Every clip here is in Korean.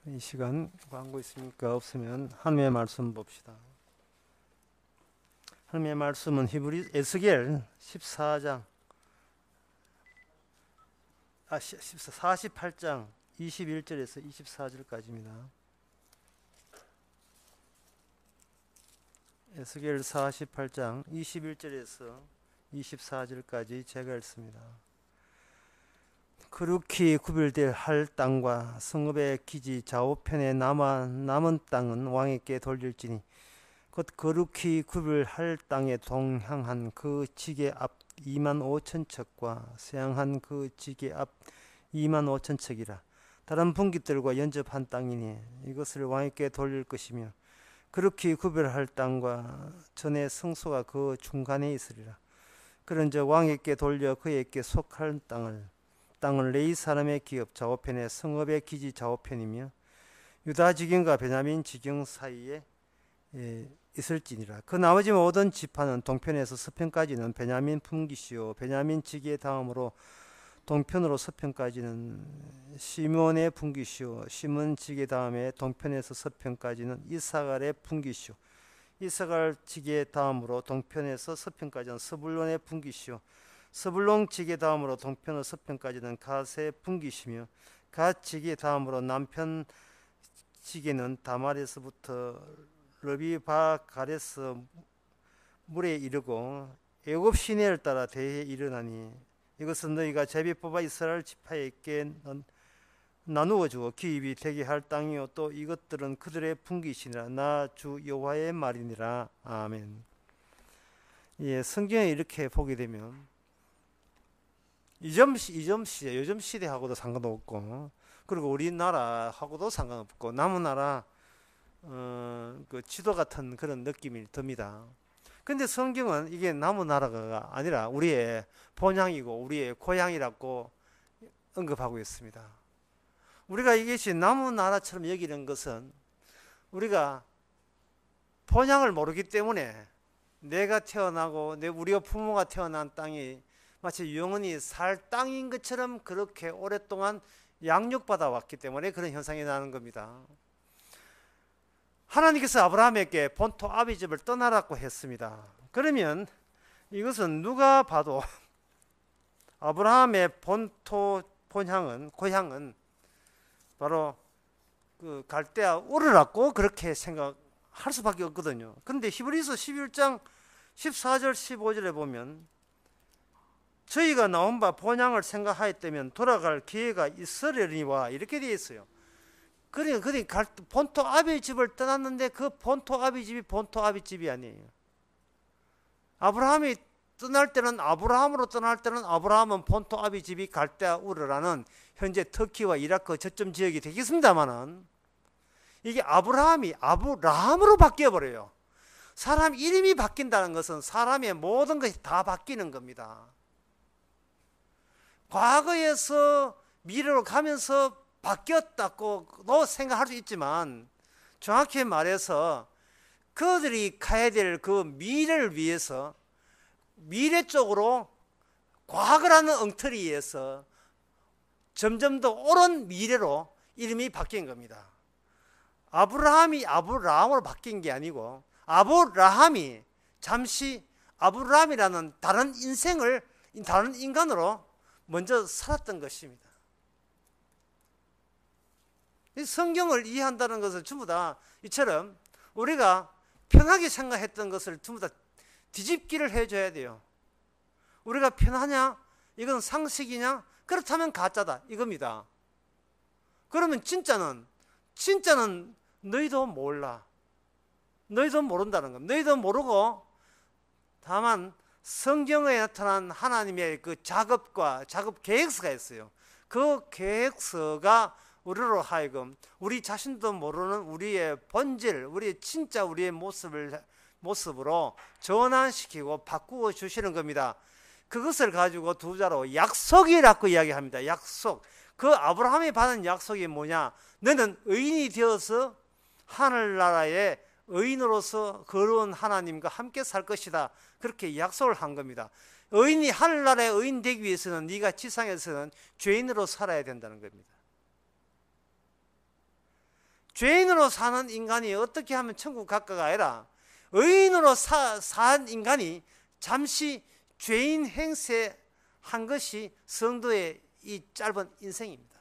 이 시간 광고 있습니까? 없으면 하나님의 말씀 봅시다. 하나님의 말씀은 에스겔 14장 48장 21절에서 24절까지입니다. 에스겔 48장 21절에서 24절까지 제가 읽습니다. 거룩히 구별될 할 땅과 성읍의 기지 좌우편에 남은 땅은 왕에게 돌릴지니 곧 거룩히 구별할 땅에 동향한 그 지게 앞 2만 5천 척과 서양한 그 지게 앞 2만 5천 척이라. 다른 분깃들과 연접한 땅이니 이것을 왕에게 돌릴 것이며 거룩히 구별할 땅과 전에 성소가 그 중간에 있으리라. 그런즉 왕에게 돌려 그에게 속할 땅은 레위 사람의 기업 좌우편에 성읍의 기지 좌우편이며 유다 지경과 베냐민 지경 사이에 있을지니라. 그 나머지 모든 지파는 동편에서 서편까지는 베냐민 분깃이요 베냐민 지기의 다음으로 동편으로 서편까지는 시몬의 분깃이요 시몬 지기 다음에 동편에서 서편까지는 이사갈의 분깃이요 이사갈 지기의 다음으로 동편에서 서편까지는 스불론의 분깃이요 스불론 지기 다음으로 동편의 서편까지는 갓의 분깃이며 갓 지기 다음으로 남편 지기는 다말에서부터 러비바 가레스 물에 이르고 애굽 시내를 따라 대해 이르나니 이것은 너희가 제비 뽑아 이스라엘 지파에게 나누어 주어 기입이 되게 할 땅이요 또 이것들은 그들의 분깃이니라. 나 주 여호와의 말이니라. 아멘. 예, 성경에 이렇게 보게 되면 요즘 시대하고도 상관없고 그리고 우리나라하고도 상관없고 남은 나라 그 지도 같은 그런 느낌이 듭니다. 근데 성경은 이게 남은 나라가 아니라 우리의 본향이고 우리의 고향이라고 언급하고 있습니다. 우리가 이것이 남은 나라처럼 여기는 것은 우리가 본향을 모르기 때문에 내가 태어나고 우리 부모가 태어난 땅이 마치 영원히 살 땅인 것처럼 그렇게 오랫동안 양육받아 왔기 때문에 그런 현상이 나는 겁니다. 하나님께서 아브라함에게 본토 아비집을 떠나라고 했습니다. 그러면 이것은 누가 봐도 아브라함의 고향은 바로 그 갈대아 우르라고 그렇게 생각할 수밖에 없거든요. 그런데 히브리서 11장 14절 15절에 보면 저희가 나온 바 본향을 생각하였다면 돌아갈 기회가 있으려니와 이렇게 되어 있어요. 그러니까 본토 아비집을 떠났는데 그 본토 아비집이 본토 아비집이 아니에요. 아브라함이 떠날 때는 아브라함은 본토 아비집이 갈대아 우르라는 현재 터키와 이라크 저점 지역이 되겠습니다만은 이게 아브라함이 아브라함으로 바뀌어 버려요. 사람 이름이 바뀐다는 것은 사람의 모든 것이 다 바뀌는 겁니다. 과거에서 미래로 가면서 바뀌었다고도 생각할 수 있지만 정확히 말해서 그들이 가야 될 그 미래를 위해서 미래 쪽으로 과거라는 엉터리에서 점점 더 옳은 미래로 이름이 바뀐 겁니다. 아브라함이 아브라함으로 바뀐 게 아니고 아브라함이 잠시 아브라함이라는 다른 인간으로 먼저 살았던 것입니다. 성경을 이해한다는 것은 전부 다 이처럼 우리가 편하게 생각했던 것을 전부 다 뒤집기를 해줘야 돼요. 우리가 편하냐? 이건 상식이냐? 그렇다면 가짜다 이겁니다. 그러면 진짜는 너희도 몰라. 너희도 모른다는 겁니다. 너희도 모르고 다만 성경에 나타난 하나님의 그 작업 계획서가 있어요. 그 계획서가 우리로 하여금 우리 자신도 모르는 우리의 본질, 우리의 모습으로 전환시키고 바꾸어 주시는 겁니다. 그것을 가지고 두 자로 약속이라고 이야기합니다. 약속. 그 아브라함이 받은 약속이 뭐냐? 너는 의인이 되어서 하늘나라의 의인으로서 거룩한 하나님과 함께 살 것이다. 그렇게 약속을 한 겁니다. 의인이 하늘나라의 의인 되기 위해서는 네가 지상에서는 죄인으로 살아야 된다는 겁니다. 죄인으로 사는 인간이 어떻게 하면 천국 갈까가 아니라 의인으로 산 인간이 잠시 죄인 행세한 것이 성도의 이 짧은 인생입니다.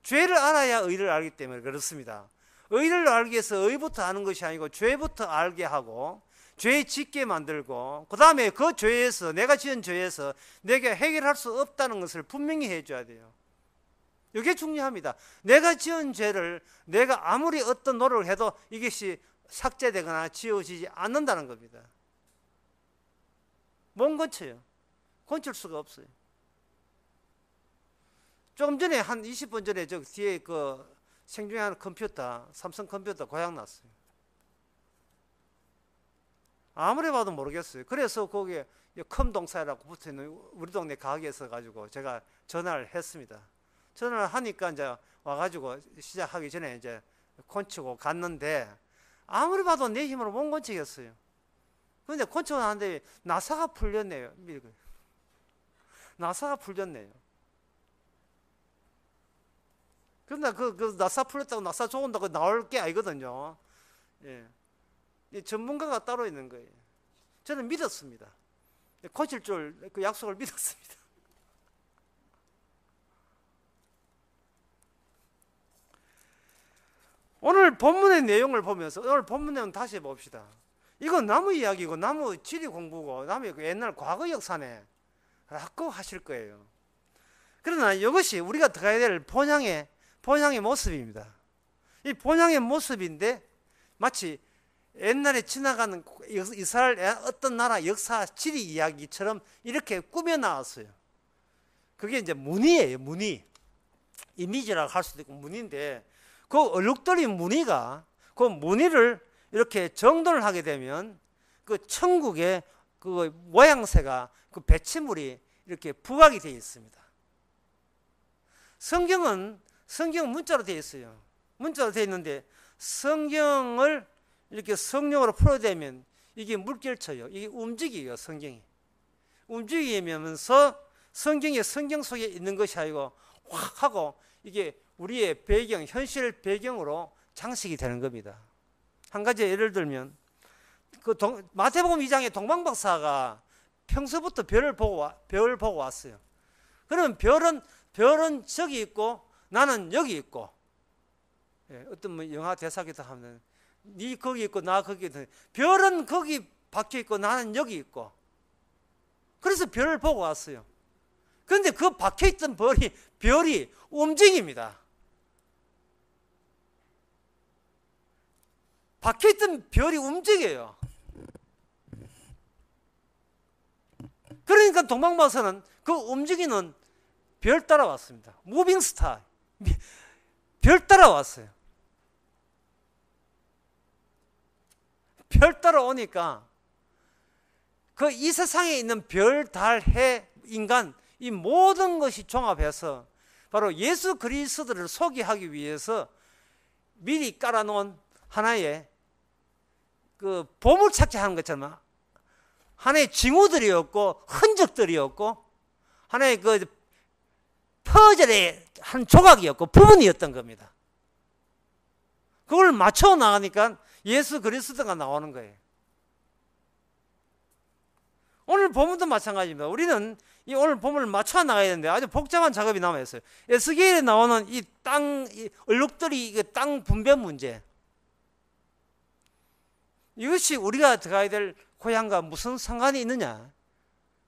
죄를 알아야 의를 알기 때문에 그렇습니다. 의를 알기 위해서 의부터 아는 것이 아니고 죄부터 알게 하고 죄 짓게 만들고 그 다음에 그 죄에서 내가 지은 죄에서 내가 해결할 수 없다는 것을 분명히 해줘야 돼요. 이게 중요합니다. 내가 지은 죄를 내가 아무리 어떤 노력을 해도 이것이 삭제되거나 지워지지 않는다는 겁니다. 못 건쳐요. 건칠 수가 없어요. 조금 전에 한 20분 전에 저 뒤에 그 생중계하는 컴퓨터, 삼성 컴퓨터 고장 났어요. 아무리 봐도 모르겠어요. 그래서 거기에 컴동사라고 붙어있는 우리 동네 가게에 있어가지고 제가 전화를 했습니다. 전화를 하니까 이제 와가지고 시작하기 전에 이제 콘치고 갔는데 아무리 봐도 내 힘으로 못 콘치겠어요. 그런데 콘치고 나는데 나사가 풀렸네요. 나사가 풀렸네요. 그런데 그 나사 풀렸다고 나사 좋은다고 나올 게 아니거든요. 예. 전문가가 따로 있는 거예요. 저는 믿었습니다. 콘칠 줄 그 약속을 믿었습니다. 오늘 본문의 내용을 보면서 오늘 본문 내용 다시 봅시다. 이건 나무 이야기고 나무 지리 공부고 나무 옛날 과거 역사네 라고 하실 거예요. 그러나 이것이 우리가 들어가야 될 본향의 모습입니다. 이 본향의 모습인데 마치 옛날에 지나가는 이스라엘 어떤 나라 역사 지리 이야기처럼 이렇게 꾸며 나왔어요. 그게 이제 무늬예요. 무늬. 이미지라고 할 수도 있고 무늬인데 그 얼룩덜이 무늬가 그 무늬를 이렇게 정돈을 하게 되면 그 천국의 그 모양새가 그 배치물이 이렇게 부각이 되어 있습니다. 성경은 문자로 되어 있어요. 문자로 되어 있는데 성경을 이렇게 성령으로 풀어대면 이게 물결쳐요. 이게 움직여요. 성경이 움직이면서 성경이 성경 속에 있는 것이 아니고 확 하고 이게 우리의 배경, 현실 배경으로 장식이 되는 겁니다. 한 가지 예를 들면 그 마태복음 2장에 동방박사가 평소부터 별을 보고 왔어요. 그러면 별은 저기 있고 나는 여기 있고, 예, 어떤 뭐 영화 대사기도 하면 네 거기 있고 나 거기 있고, 별은 거기 박혀 있고 나는 여기 있고, 그래서 별을 보고 왔어요. 그런데 그 박혀 있던 별이 움직입니다. 박혀 있던 별이 움직여요. 그러니까 동방박사는 그 움직이는 별 따라왔습니다. 무빙 스타. 별 따라왔어요. 별 따라오니까 그 이 세상에 있는 별, 달, 해, 인간 이 모든 것이 종합해서 바로 예수 그리스도를 소개하기 위해서 미리 깔아놓은 하나의 그 보물찾기 하는 것처럼 하나의 징후들이었고 흔적들이었고 하나의 그 퍼즐의 한 조각이었고 부분이었던 겁니다. 그걸 맞춰 나가니까 예수 그리스도가 나오는 거예요. 오늘 본문도 마찬가지입니다. 우리는 이 오늘 본문을 맞춰 나가야 되는데 아주 복잡한 작업이 남아 있어요. 에스겔에 나오는 이 얼룩들이 땅 분배 문제, 이것이 우리가 들어가야 될 고향과 무슨 상관이 있느냐?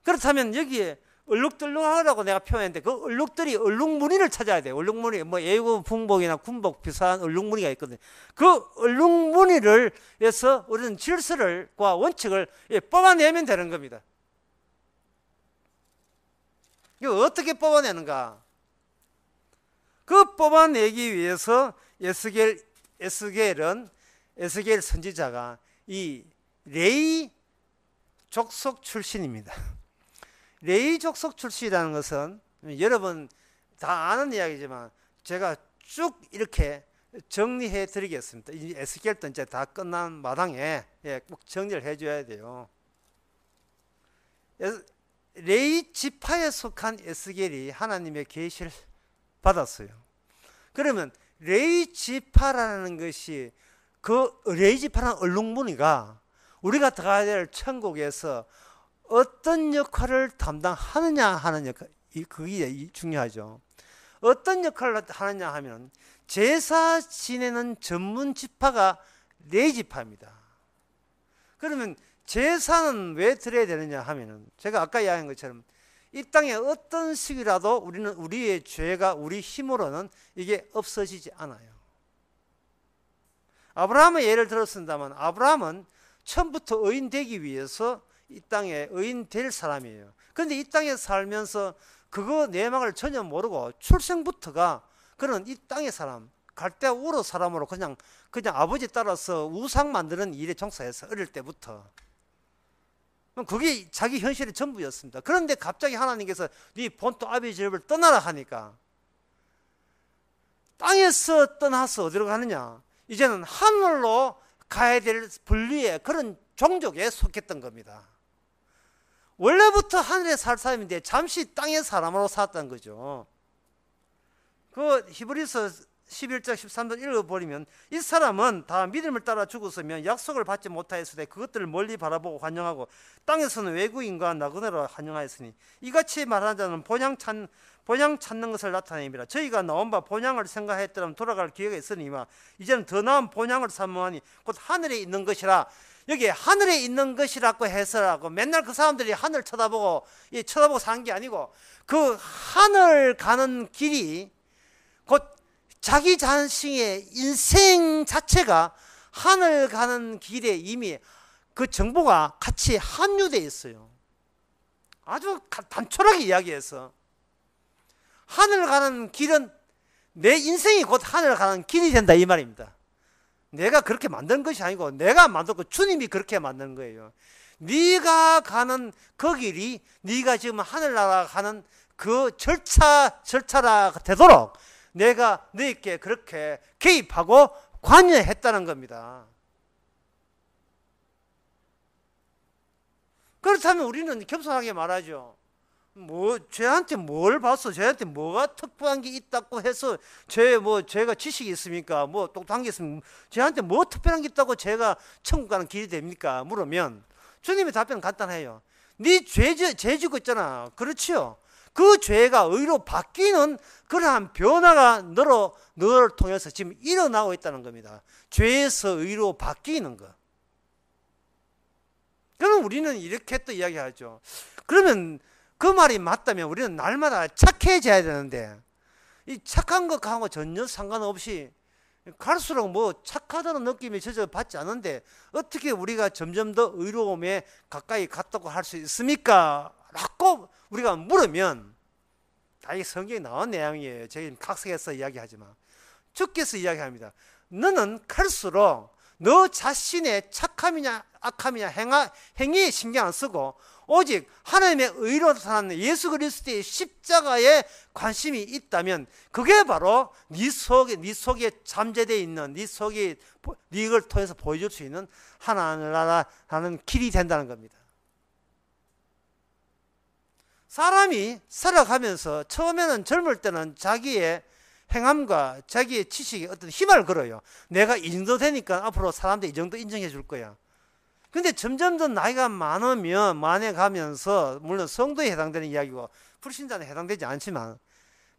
그렇다면 여기에 얼룩덜룩하라고 내가 표현했는데 그 얼룩들이 얼룩무늬를 찾아야 돼요. 얼룩무늬, 뭐 예고 풍복이나 군복 비슷한 얼룩무늬가 있거든요. 그 얼룩무늬를 해서 우리는 질서를과 원칙을 뽑아내면 되는 겁니다. 이거 어떻게 뽑아내는가? 그 뽑아내기 위해서 에스겔 선지자가 이 레위 족속 출신입니다. 레위 족속 출신이라는 것은 여러분 다 아는 이야기지만 제가 쭉 이렇게 정리해 드리겠습니다. 이 에스겔도 이제 다 끝난 마당에 꼭 정리를 해 줘야 돼요. 레위 지파에 속한 에스겔이 하나님의 계시를 받았어요. 그러면 레이지파라는 것이 그 레이지파라는 얼룩무늬가 우리가 들어가야 될 천국에서 어떤 역할을 담당하느냐 하는 역할, 그게 중요하죠. 어떤 역할을 하느냐 하면 제사 지내는 전문 지파가 레이지파입니다. 그러면 제사는 왜 드려야 되느냐 하면은 제가 아까 이야기한 것처럼 이 땅에 어떤 시기라도 우리는 우리의 죄가 우리 힘으로는 이게 없어지지 않아요. 아브라함의 예를 들었습니다만 아브라함은 처음부터 의인 되기 위해서 이 땅에 의인 될 사람이에요. 그런데 이 땅에 살면서 그거 내막을 전혀 모르고 출생부터가 그는 이 땅의 사람, 갈대아 우르 사람으로 그냥 아버지 따라서 우상 만드는 일에 종사해서 어릴 때부터 그게 자기 현실의 전부였습니다. 그런데 갑자기 하나님께서 네 본토 아비의 집을 떠나라 하니까 땅에서 떠나서 어디로 가느냐? 이제는 하늘로 가야 될 분류의 그런 종족에 속했던 겁니다. 원래부터 하늘에 살 사람인데 잠시 땅의 사람으로 살았던 거죠. 그 히브리서 11장 13절 읽어버리면 이 사람은 다 믿음을 따라 죽었으면 약속을 받지 못하였으되 그것들을 멀리 바라보고 환영하고 땅에서는 외국인과 나그네로 환영하였으니 이같이 말하는 자는 본향 찾는 것을 나타내니라. 저희가 나온 바 본향을 생각했더라면 돌아갈 기회가 있으니와 이제는 더 나은 본향을 사모하니 곧 하늘에 있는 것이라. 여기에 하늘에 있는 것이라고 해서라고 맨날 그 사람들이 하늘 쳐다보고 사는 게 아니고 그 하늘 가는 길이 곧 자기 자신의 인생 자체가 하늘 가는 길에 이미 그 정보가 같이 함유되어 있어요. 아주 단촐하게 이야기해서 하늘 가는 길은 내 인생이 곧 하늘 가는 길이 된다 이 말입니다. 내가 그렇게 만든 것이 아니고 내가 만들고 주님이 그렇게 만든 거예요. 네가 가는 그 길이 네가 지금 하늘나라 가는 그 절차라 되도록 내가 너에게 그렇게 개입하고 관여했다는 겁니다. 그렇다면 우리는 겸손하게 말하죠. 쟤한테 뭘 봤어? 쟤한테 뭐가 특별한 게 있다고 해서 제가 지식이 있습니까? 똑똑한 게 있으면 쟤한테 뭐 특별한 게 있다고 제가 천국 가는 길이 됩니까? 물으면 주님의 답변은 간단해요. 네 죄 짓고 있잖아. 그렇지요? 그 죄가 의로 바뀌는 그러한 변화가 너를 통해서 지금 일어나고 있다는 겁니다. 죄에서 의로 바뀌는 것. 그럼 우리는 이렇게 또 이야기하죠. 그러면 그 말이 맞다면 우리는 날마다 착해져야 되는데 이 착한 것하고 전혀 상관없이 갈수록 착하다는 느낌이 전혀 받지 않는데 어떻게 우리가 점점 더 의로움에 가까이 갔다고 할 수 있습니까? 라고 우리가 물으면 이 성경에 나온 내용이에요. 제가 각색해서 이야기하지만 주께서 이야기합니다. 너는 갈수록 너 자신의 착함이냐 악함이냐 행위에 신경 안 쓰고 오직 하나님의 의로 사는 예수 그리스도의 십자가에 관심이 있다면 그게 바로 네 속에 잠재되어 있는 네걸 통해서 보여줄 수 있는 하나님나라라는 길이 된다는 겁니다. 사람이 살아가면서 처음에는 젊을 때는 자기의 행함과 자기의 지식에 어떤 힘을 걸어요. 내가 이 정도 되니까 앞으로 사람들이 이 정도 인정해 줄 거야. 근데 점점 더 나이가 많아가면서 물론 성도에 해당되는 이야기고 불신자는 해당되지 않지만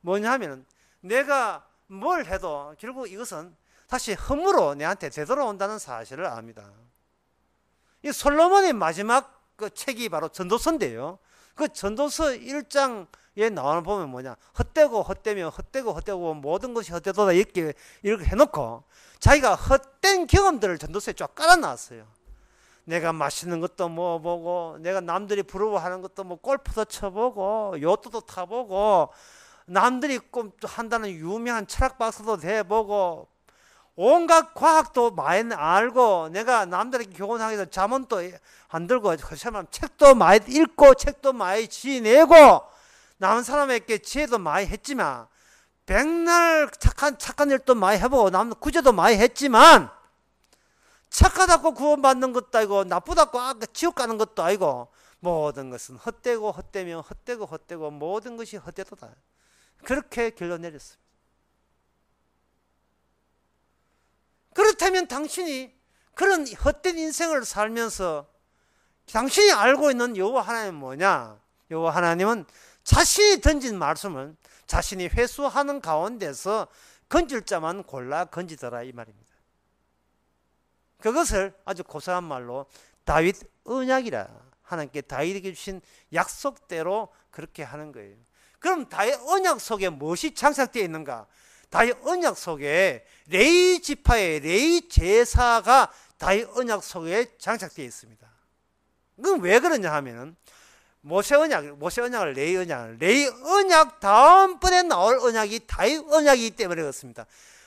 뭐냐 하면 내가 뭘 해도 결국 이것은 다시 흠으로 내한테 되돌아온다는 사실을 압니다. 이 솔로몬의 마지막 그 책이 바로 전도서인데요. 그 전도서 1장에 나오는 보면 뭐냐, 헛되고 헛되며 헛되고 헛되고 모든 것이 헛되도다 이렇게 해놓고 자기가 헛된 경험들을 전도서에 쫙 깔아놨어요. 내가 맛있는 것도 먹어보고 내가 남들이 부러워하는 것도 골프도 쳐보고 요트도 타보고 남들이 꼭 한다는 유명한 철학 박사도 돼보고 온갖 과학도 많이 알고 내가 남들에게 교훈하기 위해서 자문도 안 들고 책도 많이 읽고 책도 많이 지내고 남은 사람에게 지혜도 많이 했지만 백날 착한 일도 많이 해보고 남 구제도 많이 했지만 착하다고 구원받는 것도 아니고 나쁘다고 지옥 가는 것도 아니고 모든 것은 헛되고 헛되며 헛되고 헛되고 모든 것이 헛되도다. 그렇게 결론 내렸습니다. 그렇다면 당신이 그런 헛된 인생을 살면서 당신이 알고 있는 여호와 하나님은 뭐냐? 여호와 하나님은 자신이 던진 말씀을 자신이 회수하는 가운데서 건질 자만 골라 건지더라 이 말입니다. 그것을 아주 고상한 말로 다윗 언약이라, 하나님께 다윗에게 주신 약속대로 그렇게 하는 거예요. 그럼 다윗 언약 속에 무엇이 장착되어 있는가? 다윗 언약 속에 레위 지파의 레위 제사가 다윗 언약 속에 장착되어 있습니다. 그럼 왜 그러냐 하면은 모세 언약을 레위 언약 다음번에 나올 언약이 다윗 언약이기 때문에 그렇습니다.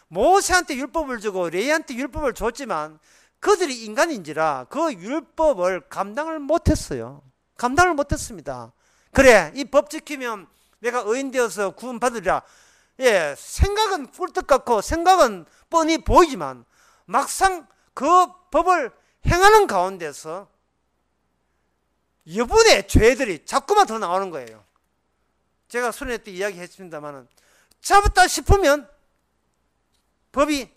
모세한테 율법을 주고 레위한테 율법을 줬지만 그들이 인간인지라 그 율법을 감당을 못했어요. 감당을 못했습니다. 그래, 이 법 지키면 내가 의인 되어서 구원받으리라. 예, 생각은 꿀떡 같고 생각은 뻔히 보이지만 막상 그 법을 행하는 가운데서 여분의 죄들이 자꾸만 더 나오는 거예요. 제가 수련회 때 이야기했습니다만 잡았다 싶으면 법이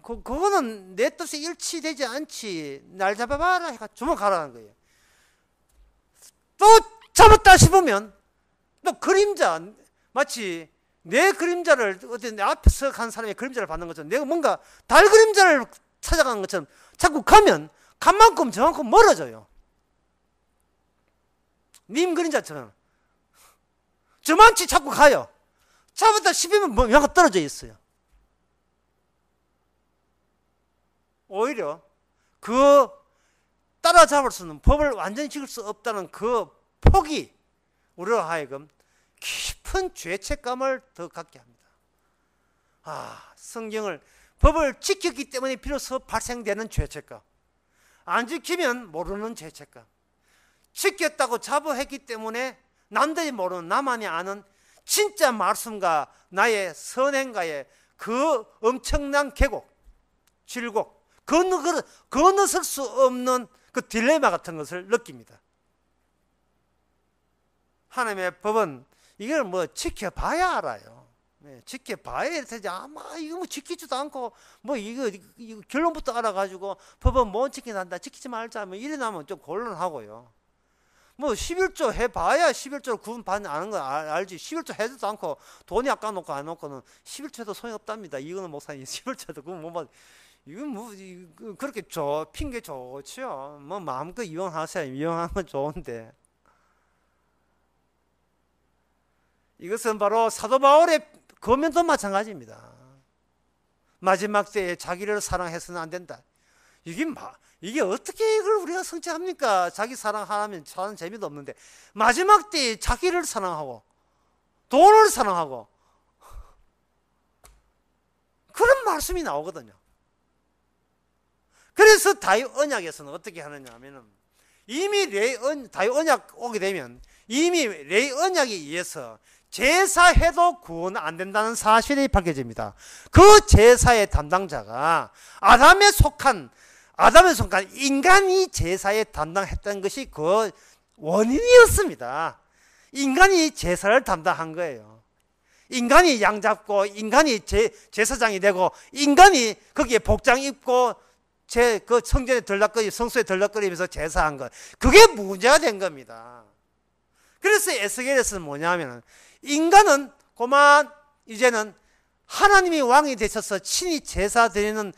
그거는 내 뜻에 일치되지 않지, 날 잡아봐라 해가 주목하라는 거예요. 또 잡았다 싶으면 또 그림자, 마치 내 그림자를 어디 내 앞에서 간 사람의 그림자를 받는 것처럼 내가 뭔가 달 그림자를 찾아가는 것처럼 자꾸 가면 간 만큼 저만큼 멀어져요. 님 그림자처럼 저만치 자꾸 가요. 잡았다 싶으면 뭐 약간 떨어져 있어요. 오히려 그 따라잡을 수 없는, 법을 완전히 지킬 수 없다는 그 폭이 우리로 하여금 깊은 죄책감을 더 갖게 합니다. 성경을, 법을 지켰기 때문에 비로소 발생되는 죄책감, 안 지키면 모르는 죄책감, 지켰다고 자부했기 때문에 남들이 모르는 나만이 아는 진짜 말씀과 나의 선행과의 그 엄청난 계곡, 질곡, 건너설 수 없는 그 딜레마 같은 것을 느낍니다. 하나님의 법은 이걸 뭐 지켜봐야 알아요. 네, 지켜봐야 되지. 아마 이거 뭐 지키지도 않고 뭐 이거 결론부터 알아가지고 법은 못 지킨다, 지키지 말자, 뭐 이래 나면 좀 곤란하고요. 뭐 11조 해봐야 11조를 구원 받는 아는 거 알지. 11조 해주지도 않고 돈이 아까놓고 안 놓고는 11조도 소용 없답니다. 이거는 목사님 11조도 그건 못 받. 이건 뭐 그렇게 핑계 좋죠. 뭐 마음껏 이용하세요. 이용하는 건 좋은데. 이것은 바로 사도 바울의 거면도 마찬가지입니다. 마지막 때에 자기를 사랑해서는 안 된다. 이게 어떻게 이걸 우리가 성취합니까? 자기 사랑하면 사는 재미도 없는데 마지막 때에 자기를 사랑하고 돈을 사랑하고 그런 말씀이 나오거든요. 그래서 다윗 언약에서는 어떻게 하느냐 하면은 이미 다윗 언약 오게 되면 이미 레위 언약에 의해서 제사해도 구원 안 된다는 사실이 밝혀집니다. 그 제사의 담당자가 아담에 속한 인간이 제사에 담당했던 것이 그 원인이었습니다. 인간이 제사를 담당한 거예요. 인간이 양 잡고 인간이 제사장이 되고 인간이 거기에 복장 입고 그 성전에 성소에 들락거리면서 제사한 것, 그게 문제가 된 겁니다. 그래서 에스겔에서는 뭐냐면 인간은 그만 이제는 하나님이 왕이 되셔서 친히 제사 드리는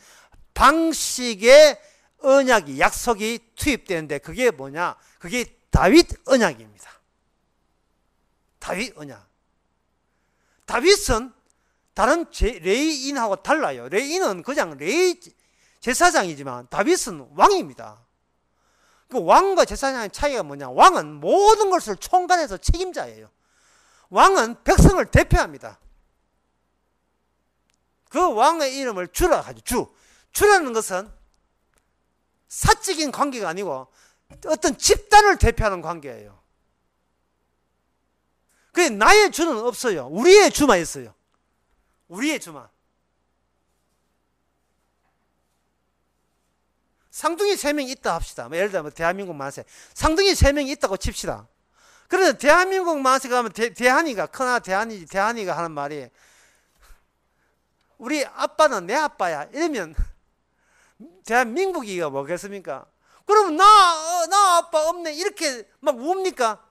방식의 언약이, 약속이 투입되는데 그게 뭐냐? 그게 다윗 언약입니다. 다윗 언약. 다윗은 다른 레위인하고 달라요. 레위인은 그냥 레위 제사장이지만 다윗은 왕입니다. 그 왕과 제사장의 차이가 뭐냐? 왕은 모든 것을 총괄해서 책임자예요. 왕은 백성을 대표합니다. 그 왕의 이름을 주라 하죠. 주라는 것은 사적인 관계가 아니고 어떤 집단을 대표하는 관계예요. 그게 나의 주는 없어요. 우리의 주만 있어요. 우리의 주만. 쌍둥이 3명이 있다 합시다. 예를 들면 대한민국 만세. 쌍둥이 3명이 있다고 칩시다. 그런데 대한민국 만세 가면 대한이가, 큰아 대한이가 하는 말이 우리 아빠는 내 아빠야. 이러면 대한민국이가 뭐겠습니까? 그러면 나 아빠 없네 이렇게 막 웁니까?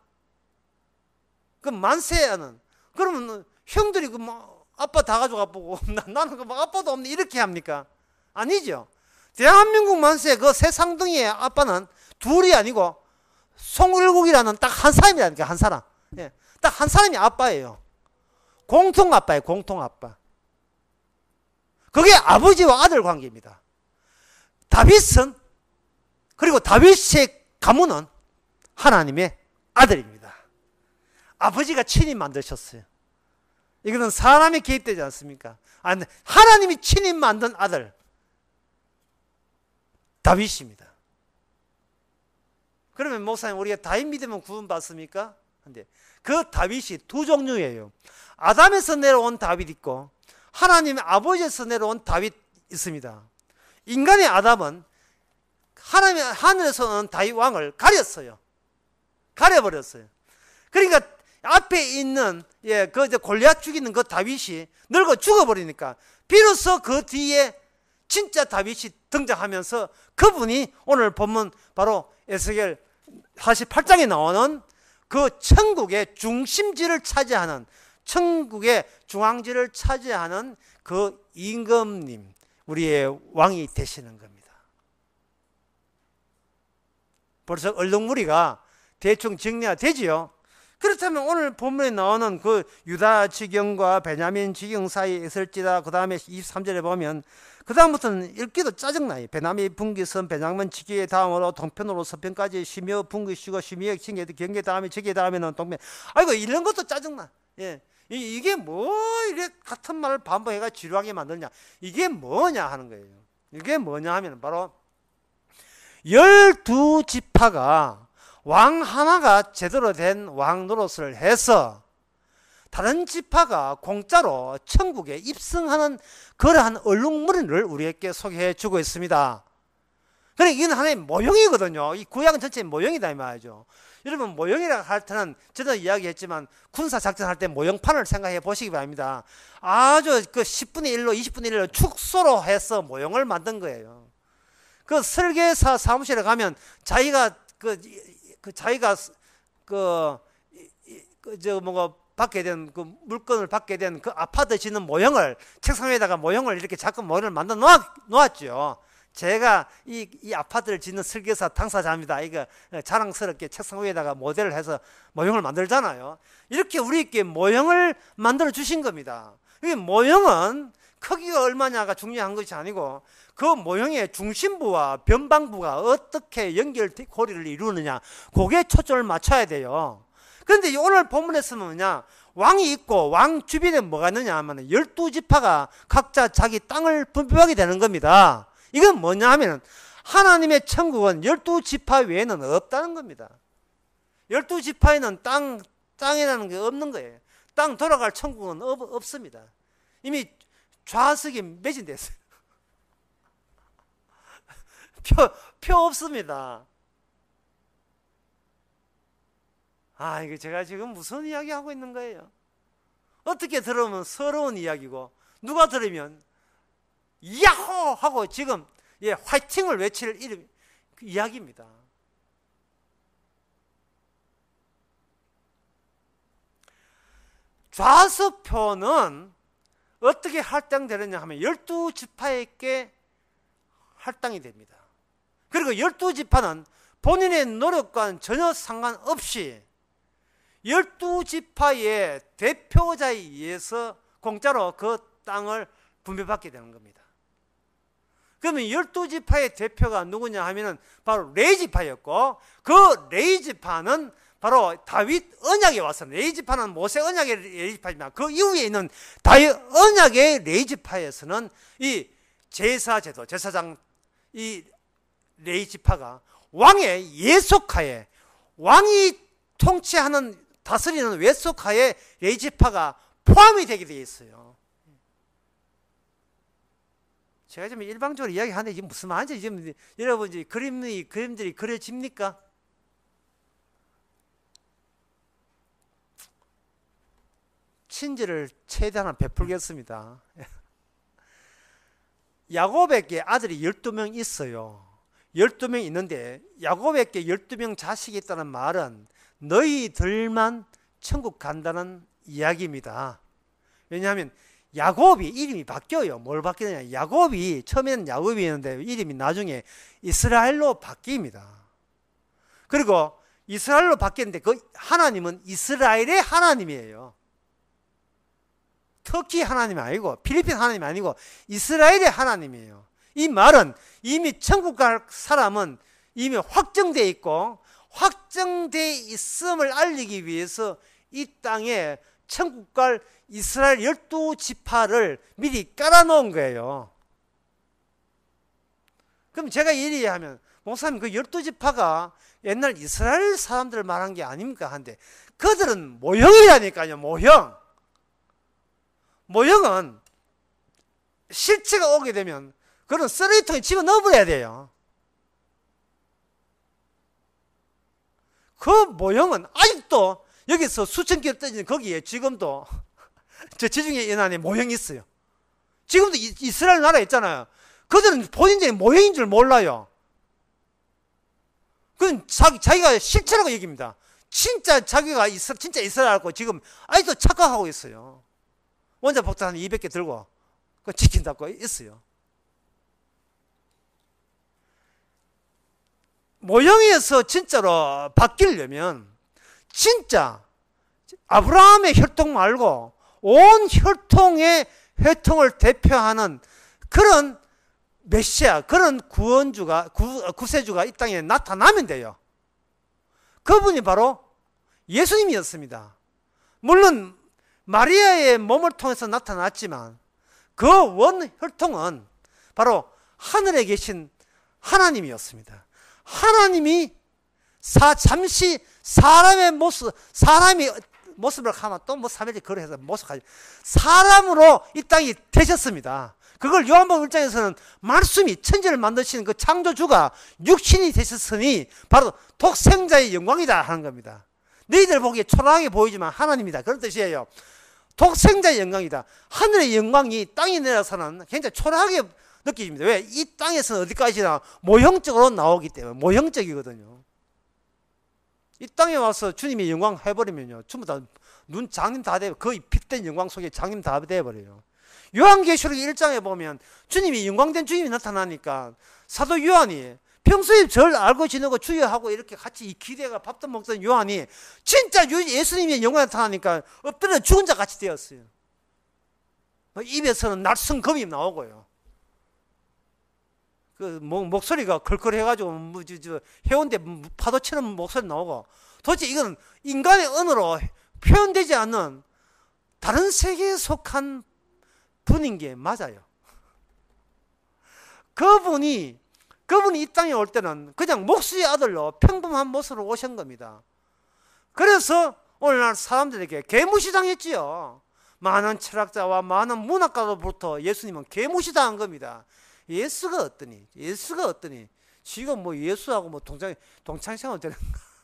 그 만세야는 그러면 형들이 그 뭐 아빠 다 가져가 보고 나는 그 막 아빠도 없네 이렇게 합니까? 아니죠. 대한민국 만세 그 세상둥이의 아빠는 둘이 아니고 송일국이라는 딱 한 사람이라니까. 한 사람. 예. 딱 한 사람이 아빠예요. 공통 아빠예요. 공통 아빠. 그게 아버지와 아들 관계입니다. 다윗은 그리고 다윗의 가문은 하나님의 아들입니다. 아버지가 친히 만드셨어요. 이거는 사람이 개입되지 않습니까? 아니, 하나님이 친히 만든 아들 다윗입니다. 그러면 목사님 우리가 다윗 믿으면 구원받습니까? 근데 그 다윗이 두 종류예요. 아담에서 내려온 다윗 있고 하나님의 아버지에서 내려온 다윗 있습니다. 인간의 아담은 하나님의 하늘에서 온 다윗 왕을 가렸어요. 가려버렸어요. 그러니까 앞에 있는 그 골리앗 죽이는 그 다윗이 늙어 죽어버리니까 비로소 그 뒤에 진짜 다윗이 등장하면서 그분이 오늘 본문 바로 에스겔 48장에 나오는 그 천국의 중심지를 차지하는 천국의 중앙지를 차지하는 그 임금님 우리의 왕이 되시는 겁니다. 벌써 얼룩무리가 대충 정리가 되지요. 그렇다면 오늘 본문에 나오는 그 유다 지경과 베냐민 지경 사이에 있을지라 그 다음에 23절에 보면 그 다음부터는 읽기도 짜증나요. 베냐민 분기선 베냐민 지기의 다음으로 동편으로 서편까지 시며 분기시고 시미의 경계 다음에 지기 다음에는 동편. 아이고 이런 것도 짜증나. 예. 이게 뭐 이래 같은 말을 반복해가 지루하게 만드냐. 이게 뭐냐 하는 거예요. 이게 뭐냐 하면 바로 12지파가 왕 하나가 제대로 된 왕 노릇을 해서 다른 지파가 공짜로 천국에 입성하는 그러한 얼룩무리를 우리에게 소개해 주고 있습니다. 그러니까 이건 하나의 모형이거든요. 이 구약은 전체 모형이다 이 말이죠. 여러분 모형이라 할 때는 저도 이야기했지만 군사작전 할 때 모형판을 생각해 보시기 바랍니다. 아주 그 10분의 1로 20분의 1로 축소로 해서 모형을 만든 거예요. 그 설계사 사무실에 가면 자기가 받게 된 그 물건을 받게 된 그 아파트 짓는 모형을 책상 위에다가 모형을 이렇게 자꾸 모형을 만들어 놓았죠. 제가 이 아파트를 짓는 설계사 당사자입니다. 이거 자랑스럽게 책상 위에다가 모델을 해서 모형을 만들잖아요. 이렇게 우리에게 모형을 만들어 주신 겁니다. 이 모형은 크기가 얼마냐가 중요한 것이 아니고 그 모형의 중심부와 변방부가 어떻게 연결고리를 이루느냐 그게 초점을 맞춰야 돼요. 그런데 오늘 본문에서 뭐냐 왕이 있고 왕 주변에 뭐가 있느냐 하면 12지파가 각자 자기 땅을 분배하게 되는 겁니다. 이건 뭐냐 하면 하나님의 천국은 12지파 외에는 없다는 겁니다. 12지파에는 땅이라는 게 없는 거예요. 땅 돌아갈 천국은 없습니다. 이미 좌석이 매진됐어요. 표 없습니다. 이거 제가 지금 무슨 이야기 하고 있는 거예요? 어떻게 들으면 서러운 이야기고 누가 들으면 야호! 하고 지금 화이팅을 외칠 그 이야기입니다. 좌석표는 어떻게 할당되느냐 하면 12지파에게 할당이 됩니다. 그리고 12지파는 본인의 노력과는 전혀 상관없이 12지파의 대표자에 의해서 공짜로 그 땅을 분배받게 되는 겁니다. 그러면 12지파의 대표가 누구냐 하면은 바로 레위지파였고 그 레위지파는 바로 다윗 언약에 와서 레위지파는 모세 언약의 레위지파지만 그 이후에 있는 다윗 언약의 레위지파에서는 이 제사제도 제사장 이 레위지파가 왕의 예속하에 왕이 통치하는 다스리는 외속하에 레위지파가 포함이 되게 되어 있어요. 제가 지금 일방적으로 이야기하는데 이게 무슨 말인지 지금 여러분 그림들이 그려집니까? 친절을 최대한 베풀겠습니다. 야곱에게 아들이 12명 있어요. 12명 있는데 야곱에게 12명 자식이 있다는 말은 너희들만 천국 간다는 이야기입니다. 왜냐하면 야곱이 이름이 바뀌어요. 뭘 바뀌느냐? 야곱이 처음에는 야곱이었는데 이름이 나중에 이스라엘로 바뀝니다. 그리고 이스라엘로 바뀌었는데 그 하나님은 이스라엘의 하나님이에요. 터키 하나님이 아니고 필리핀 하나님이 아니고 이스라엘의 하나님이에요. 이 말은 이미 천국 갈 사람은 이미 확정되어 있고 확정되어 있음을 알리기 위해서 이 땅에 천국 갈 이스라엘 12지파를 미리 깔아놓은 거예요. 그럼 제가 이리 하면 목사님 그 12지파가 옛날 이스라엘 사람들을 말한 게 아닙니까? 한데 그들은 모형이라니까요. 모형. 모형은 실체가 오게 되면 그런 쓰레기통에 집어넣어버려야 돼요. 그 모형은 아직도 여기서 수천 킬로 떨어진 거기에 지금도 저 지중해 연안에 모형이 있어요. 지금도 이스라엘 나라에 있잖아요. 그들은 본인들이 모형인 줄 몰라요. 그건 자기가 실체라고 얘기합니다. 진짜 자기가 진짜 이스라엘고 지금 아직도 착각하고 있어요. 원자폭탄 한 200개 들고 그 지킨다고 있어요. 모형에서 진짜로 바뀌려면 진짜 아브라함의 혈통 말고 온 혈통의 혈통을 대표하는 그런 메시아, 그런 구원주가, 구세주가 이 땅에 나타나면 돼요. 그분이 바로 예수님이었습니다. 물론 마리아의 몸을 통해서 나타났지만 그 원혈통은 바로 하늘에 계신 하나님이었습니다. 하나님이 잠시 사람의 모습을 하면 또 뭐 3일째 거래해서 모습까지 사람으로 이 땅이 되셨습니다. 그걸 요한복음 1장에서는 말씀이 천지를 만드시는 그 창조주가 육신이 되셨으니 바로 독생자의 영광이다 하는 겁니다. 너희들 보기에 초라하게 보이지만 하나님이다 그런 뜻이에요. 독생자의 영광이다. 하늘의 영광이 땅에 내려서는 굉장히 초라하게 느껴집니다. 왜? 이 땅에서는 어디까지나 모형적으로 나오기 때문에 모형적이거든요. 이 땅에 와서 주님의 영광 해버리면요 전부 다 눈 장님 다 돼, 거의 빛된 영광 속에 장님 다 돼버려요. 요한계시록 1장에 보면 주님이 영광된 주님이 나타나니까 사도 요한이 평소에 절 알고 지내고 주여하고 이렇게 같이 이 기대가 밥도 먹던 요한이 진짜 예수님의 영광이 나타나니까 엎드려 죽은 자 같이 되었어요. 입에서는 날성검이 나오고요. 그 목소리가 걸걸해가지고 해운대 파도치는 목소리 나오고 도대체 이건 인간의 언어로 표현되지 않는 다른 세계에 속한 분인 게 맞아요. 그분이 이 땅에 올 때는 그냥 목수의 아들로 평범한 모습으로 오신 겁니다. 그래서 오늘날 사람들에게 개무시당했지요. 많은 철학자와 많은 문학가로부터 예수님은 개무시당한 겁니다. 예수가 어떠니? 지금 뭐 예수하고 뭐 동창생활 되는가?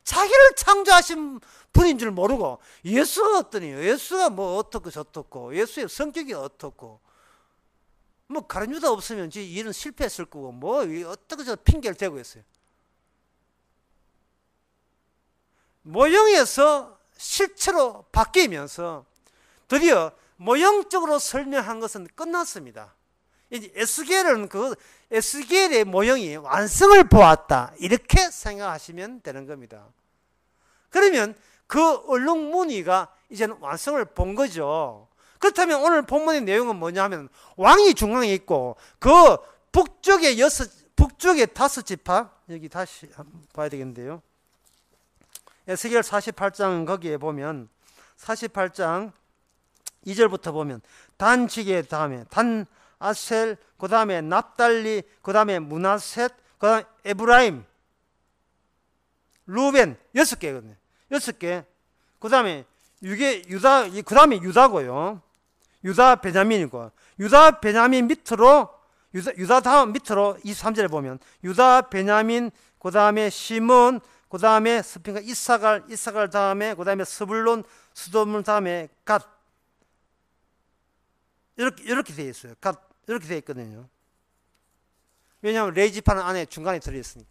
자기를 창조하신 분인 줄 모르고 예수가 어떠니? 예수가 뭐 어떻고 저떻고 예수의 성격이 어떻고 뭐 가룟유다 없으면 지 일은 실패했을 거고 뭐 어떻게 저 핑계를 대고 있어요. 모형에서 실체로 바뀌면서 드디어 모형적으로 설명한 것은 끝났습니다. 이제 에스겔의 모형이 완성을 보았다 이렇게 생각하시면 되는 겁니다. 그러면 그 얼룩무늬가 이제는 완성을 본 거죠. 그렇다면 오늘 본문의 내용은 뭐냐면 왕이 중앙에 있고 그 북쪽에 5지파 여기 다시 한번 봐야 되겠는데요. 에스겔 48장 거기에 보면 48장 2절부터 보면 단 지계 다음에 단 아셀 그 다음에 납달리 그 다음에 므낫셋 그 다음에 에브라임 루벤 6개거든요. 6개. 그 다음에 유다, 그 다음에 유다고요. 유다 베냐민이고 유다 베냐민 밑으로 유다 다음 밑으로 23절에 보면 유다 베냐민 그 다음에 시몬 그 다음에 스핀가 이사갈 다음에 그 다음에 스불론 스도문 다음에 갓 이렇게 되어 있어요. 갓 이렇게 되어 있거든요. 왜냐하면 레이지판은 안에 중간에 들어있으니까.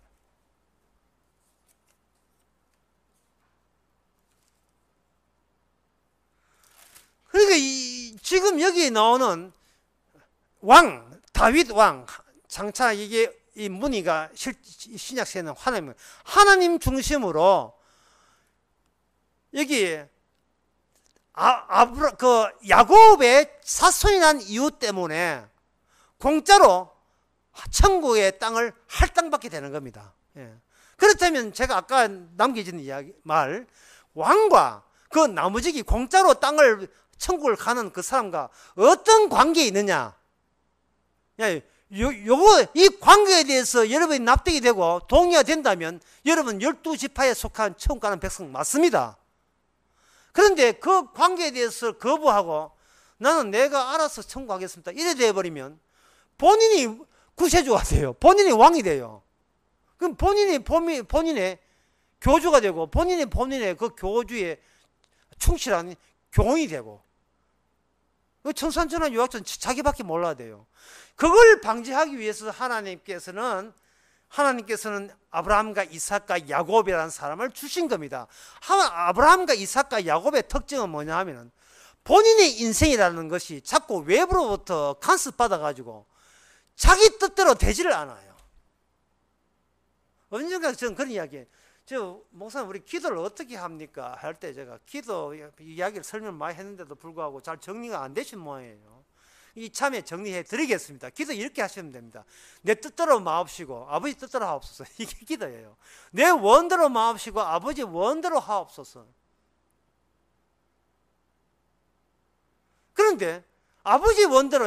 그러니까 지금 여기 나오는 왕, 다윗 왕, 장차 이게 이 문의가 신약시에는 하나님 중심으로 여기 그 야곱의 사손이 난 이유 때문에 공짜로 천국의 땅을 할당받게 되는 겁니다. 예. 그렇다면 제가 아까 남겨진 이야기 왕과 그 나무지기 공짜로 땅을 천국을 가는 그 사람과 어떤 관계에 있느냐? 이 관계에 대해서 여러분이 납득이 되고 동의가 된다면 여러분 12지파에 속한 천국 가는 백성 맞습니다. 그런데 그 관계에 대해서 거부하고 나는 내가 알아서 천국 가겠습니다. 이래 돼버리면 본인이 구세주가 돼요. 본인이 왕이 돼요. 그럼 본인의 교주가 되고 본인의 그 교주에 충실한 교원이 되고 천산천하 유학전 자기밖에 몰라야 돼요. 그걸 방지하기 위해서 하나님께서는 아브라함과 이삭과 야곱이라는 사람을 주신 겁니다. 아브라함과 이삭과 야곱의 특징은 뭐냐 하면은 본인의 인생이라는 것이 자꾸 외부로부터 간섭받아가지고 자기 뜻대로 되지를 않아요. 언젠가 저는 그런 이야기예요. 목사님 우리 기도를 어떻게 합니까? 할 때 제가 기도 이야기를 설명 많이 했는데도 불구하고 잘 정리가 안 되신 모양이에요. 이참에 정리해 드리겠습니다. 기도 이렇게 하시면 됩니다. 내 뜻대로 마옵시고 아버지 뜻대로 하옵소서. 이게 기도예요. 내 원대로 마옵시고 아버지 원대로 하옵소서. 그런데 아버지 원대로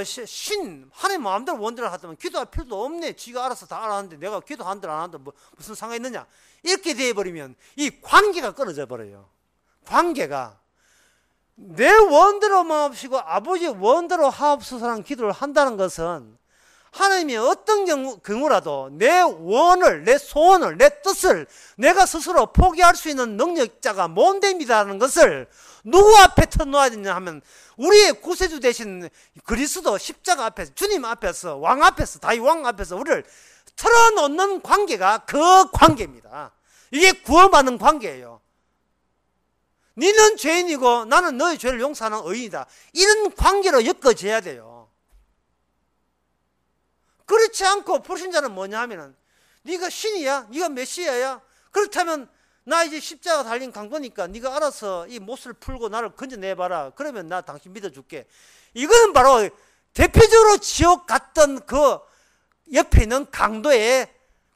하나님 마음대로 원대로 하다면 기도할 필요도 없네. 지가 알아서 다 알았는데 내가 기도한 대로 안 한다 무슨 상관이 있느냐. 이렇게 되어버리면 이 관계가 끊어져 버려요. 관계가 내 원대로 마옵시고 아버지 원대로 하옵소서라는 기도를 한다는 것은 하나님이 어떤 경우라도 내 원을, 내 소원을, 내 뜻을 내가 스스로 포기할 수 있는 능력자가 못 됩니다라는 것을 누구 앞에 터놓아야 되냐 하면 우리의 구세주 되신 그리스도 십자가 앞에서 주님 앞에서 왕 앞에서 다윗 왕 앞에서 우리를 털어놓는 관계가 그 관계입니다. 이게 구원받는 관계예요. 너는 죄인이고 나는 너의 죄를 용서하는 의인이다. 이런 관계로 엮어져야 돼요. 그렇지 않고 불신자는 뭐냐 하면은 네가 신이야? 네가 메시아야? 그렇다면 나 이제 십자가 달린 강도니까 네가 알아서 이 못을 풀고 나를 건져내봐라. 그러면 나 당신 믿어줄게. 이거는 바로 대표적으로 지옥 갔던 그 옆에 있는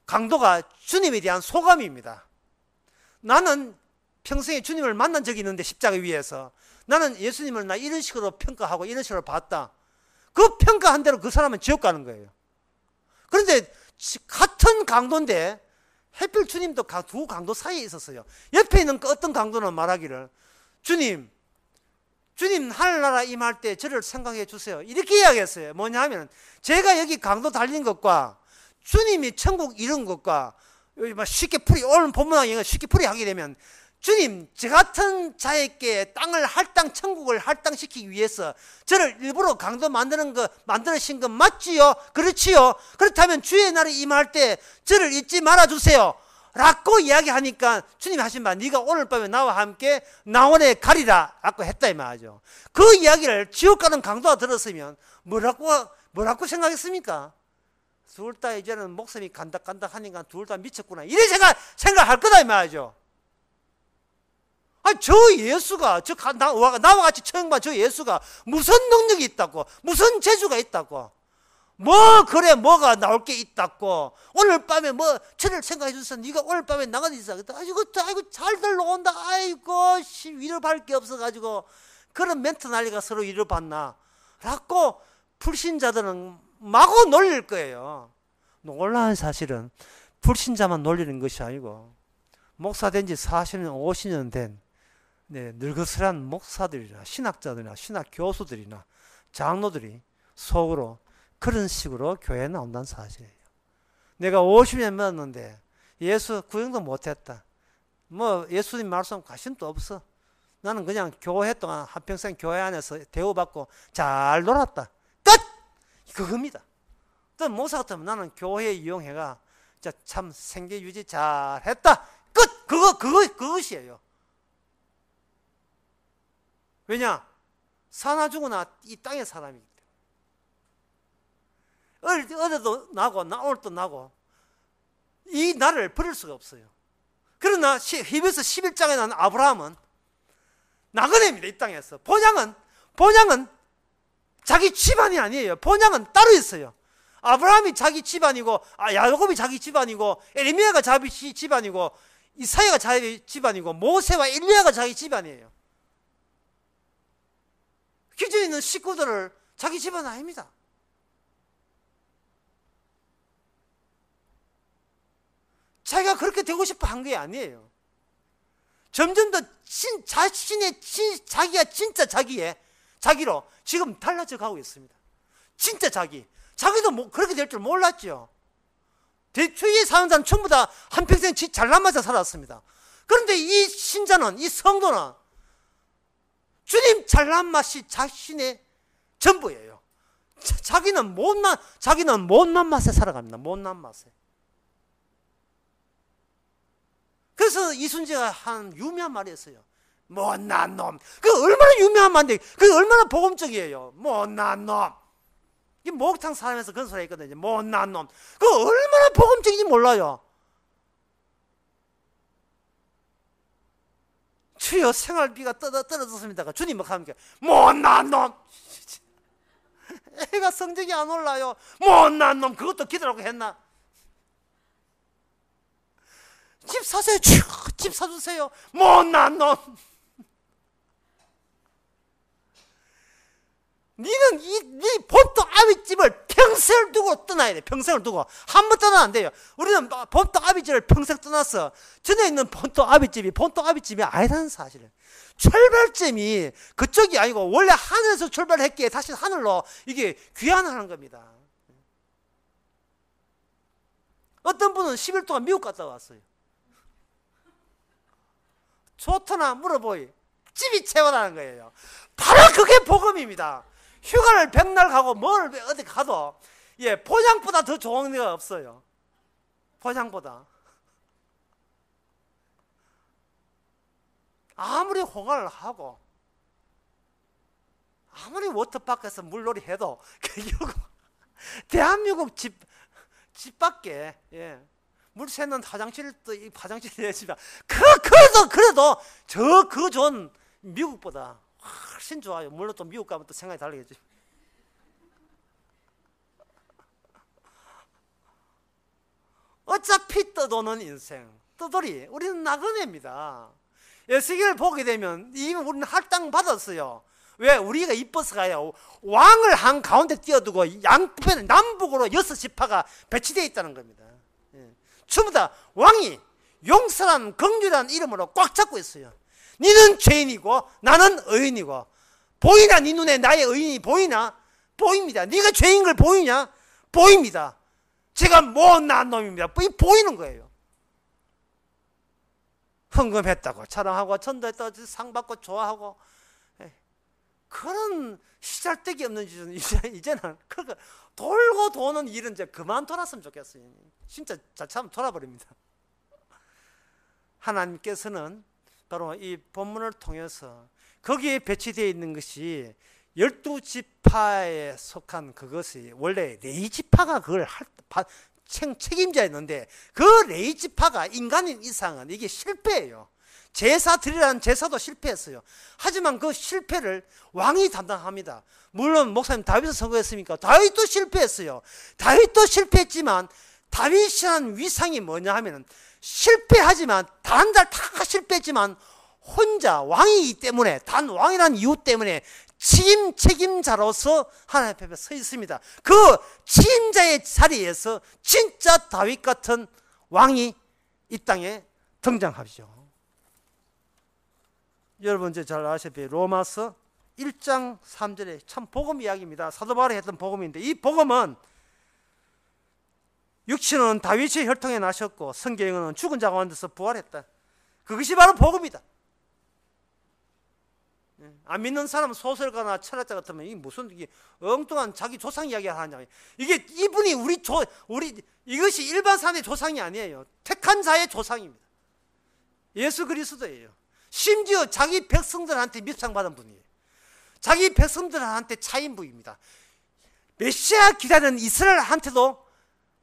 강도가 주님에 대한 소감입니다. 나는 평생에 주님을 만난 적이 있는데 십자가 위에서 나는 예수님을 나 이런 식으로 평가하고 이런 식으로 봤다. 그 평가한 대로 그 사람은 지옥 가는 거예요. 그런데 같은 강도인데 하필 주님도 두 강도 사이에 있었어요. 옆에 있는 어떤 강도는 말하기를 주님 하늘나라 임할 때 저를 생각해 주세요. 이렇게 이야기했어요. 뭐냐 하면 제가 여기 강도 달린 것과 주님이 천국 이룬 것과 쉽게 오늘 본문하게 쉽게 풀이하게 되면 주님 저 같은 자에게 땅을 천국을 할당시키기 위해서 저를 일부러 강도 만드신 것 맞지요? 그렇지요? 그렇다면 주의 날에 임할 때 저를 잊지 말아주세요 라고 이야기하니까 주님이 하신 말 네가 오늘 밤에 나와 함께 나원에 가리라 라고 했다 이 말이죠. 그 이야기를 지옥 가는 강도가 들었으면 뭐라고 생각했습니까? 둘 다 이제는 목숨이 간닥간닥 하니까 둘 다 미쳤구나 이래 생각할 거다 이 말이죠. 저 예수가 나와 같이 처형받은 저 예수가 무슨 능력이 있다고 무슨 재주가 있다고 뭐가 나올 게 있다고 오늘 밤에 저를 생각해 주셔서 네가 오늘 밤에 나가서 있어. 아이고 잘들 나온다. 아이고 위로 발 게 없어가지고 그런 멘트 난리가 서로 위로 받나 라고 불신자들은 마구 놀릴 거예요. 놀라운 사실은 불신자만 놀리는 것이 아니고 목사 된 지 40년 50년 된 늙어스란 목사들이나 신학자들이나 신학 교수들이나 장로들이 속으로 그런 식으로 교회에 나온다는 사실이에요. 내가 50년 믿었는데 예수 구경도 못했다. 예수님 말씀 관심도 없어. 나는 그냥 교회 동안 한평생 교회 안에서 대우받고 잘 놀았다. 끝! 그겁니다. 또 목사 같으면 나는 교회 이용해가 참 생계 유지 잘했다. 끝. 그것이에요. 왜냐? 사나 죽으나 이 땅의 사람이기 때문에. 어제도 나고 오늘도 나고 이 나를 버릴 수가 없어요. 그러나 히브리서 11장에 나온 아브라함은 나그네입니다. 이 땅에서. 본향은 자기 집안이 아니에요. 본향은 따로 있어요. 아브라함이 자기 집안이고, 야곱이 자기 집안이고, 에레미야가 자기 집안이고, 이사야가 자기 집안이고, 모세와 엘리야가 자기 집안이에요. 기존에 있는 식구들을 자기 집안 아닙니다. 자기가 그렇게 되고 싶어 한 게 아니에요. 점점 더 자기가 진짜 자기로 지금 달라져 가고 있습니다. 진짜 자기도 그렇게 될 줄 몰랐죠. 주위에 사는 사람 전부 다 한평생 잘난 맛에 살았습니다. 그런데 이 신자는, 이 성도는 주님 잘난 맛이 자신의 전부예요. 자기는 못난 맛에 살아갑니다. 못난 맛에. 그래서 이순재가 한 유명한 말이 있어요. 못난 놈. 그 얼마나 유명한 말인데, 그게 얼마나 복음적이에요. 못난 놈. 이 목욕탕 사람에서 그런 소리 했거든요. 못난 놈. 그 얼마나 복음적인지 몰라요. 주여 생활비가 떨어졌습니다. 주님 뭐 합니까? 못난 놈. 애가 성적이 안 올라요. 못난 놈. 그것도 기도라고 했나? 집 사세요. 집 사주세요. 못난 놈. 니는 네 본토 아비집을 평생을 두고 떠나야 돼. 평생을 두고. 한 번 떠나면 안 돼요. 우리는 본토 아비집을 평생 떠났어. 전에 있는 본토 아비집이 아니라는 사실을. 출발점이 그쪽이 아니고 원래 하늘에서 출발했기에 다시 하늘로 이게 귀환하는 겁니다. 어떤 분은 10일 동안 미국 갔다 왔어요. 좋더나 물어보이. 집이 채워나는 거예요. 바로 그게 복음입니다. 휴가를 백날 가고 뭘 어디 가도 본향보다 더 좋은 데가 없어요. 본향보다. 아무리 홍화를 하고 아무리 워터파크에서 물놀이 해도 결국 대한민국 집 밖에 물 새는 화장실이 있지만 그래도 그 좋은 미국보다 훨씬 좋아요. 물론 또 미국 가면 또 생각이 다르겠지. 어차피 떠도는 인생, 떠돌이. 우리는 나그네입니다. 에스겔을 보게 되면 이미 우리는 할당 받았어요. 왜? 우리가 이뻐서 가요. 왕을 한 가운데 띄워두고 양편에 남북으로 6지파가 배치되어 있다는 겁니다. 전부 다 왕이 용서란 긍휼한 이름으로 꽉 잡고 있어요. 니는 죄인이고 나는 의인이고. 보이나? 네 눈에 나의 의인이 보이나? 보입니다. 네가 죄인 걸 보이냐? 보입니다. 제가 못난 놈입니다. 보이는 거예요. 헌금했다고 자랑하고 전도했다고 상 받고 좋아하고 그런 시잘데기 없는 짓은 이제는 그러니까 돌고 도는 일은 이제 그만 돌았으면 좋겠어요. 진짜 자칫하면 돌아버립니다. 하나님께서는 바로 이 본문을 통해서 거기에 배치되어 있는 것이 12지파에 속한 그것이 원래 레위지파가 그걸 책임자였는데 그 레위지파가 인간인 이상은 이게 실패예요. 제사 드리라는 제사도 실패했어요. 하지만 그 실패를 왕이 담당합니다. 물론 목사님 다윗을 선거했습니까? 다윗도 실패했어요. 다윗도 실패했지만 다윗이라는 위상이 뭐냐 하면은 실패하지만 다른 달 다 실패했지만 혼자 왕이기 때문에 단 왕이라는 이유 때문에 책임자로서 하나님 앞에 서 있습니다. 그 책임자의 자리에서 진짜 다윗 같은 왕이 이 땅에 등장하죠. 여러분 이제 잘 아시다시피 로마서 1장 3절에 참 복음 이야기입니다. 사도 바울이 했던 복음인데 이 복음은 육신은 다윗의 혈통에 나셨고 성경은 죽은 자 가운데서 부활했다. 그것이 바로 복음이다. 안 믿는 사람은 소설가나 철학자 같으면 이게 무슨 이게 엉뚱한 자기 조상 이야기를 하냐. 이게 이분이 우리 이것이 일반 사람의 조상이 아니에요. 택한 자의 조상입니다. 예수 그리스도예요. 심지어 자기 백성들한테 밉상받은 분이에요. 자기 백성들한테 차인부입니다. 메시아 기다리는 이스라엘한테도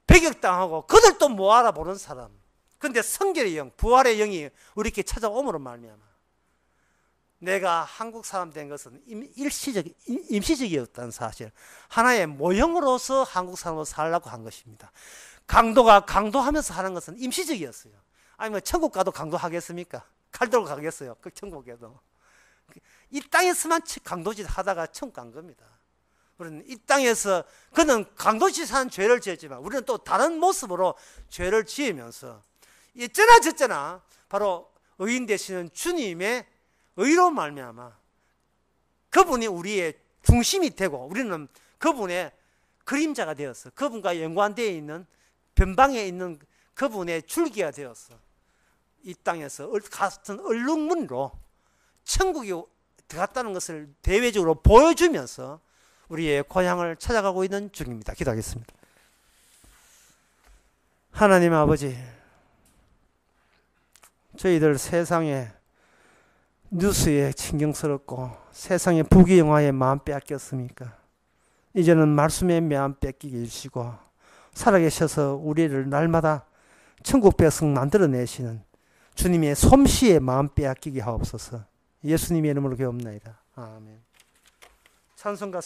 배격당하고 그들도 못 알아보는 사람. 그런데 성결의 영, 부활의 영이 우리에게 찾아옴으로 말미암아 내가 한국 사람 된 것은 임시적이었다는 사실, 하나의 모형으로서 한국 사람으로 살라고 한 것입니다. 강도하면서 하는 것은 임시적이었어요. 아니면 천국 가도 강도하겠습니까? 칼 들고 가겠어요. 그 천국에도. 이 땅에서만 강도짓 하다가 천국 간 겁니다. 우리는 이 땅에서 그는 강도짓한 죄를 지었지만 우리는 또 다른 모습으로 죄를 지으면서 어쩌나 저쩌나 바로 의인 되시는 주님의 의로 말미암아 그분이 우리의 중심이 되고 우리는 그분의 그림자가 되었어. 그분과 연관되어 있는 변방에 있는 그분의 줄기가 되었어. 이 땅에서 같은 얼룩무늬로 천국이 들어갔다는 것을 대외적으로 보여주면서 우리의 고향을 찾아가고 있는 중입니다. 기도하겠습니다. 하나님 아버지, 저희들 세상에 뉴스에 신경스럽고 세상의 부귀영화에 마음 빼앗겼습니까? 이제는 말씀에 마음 뺏기게 해주시고 살아계셔서 우리를 날마다 천국 백성 만들어내시는 주님의 솜씨에 마음 빼앗기게 하옵소서. 예수님의 이름으로 기도합나이다. 아멘. 찬송가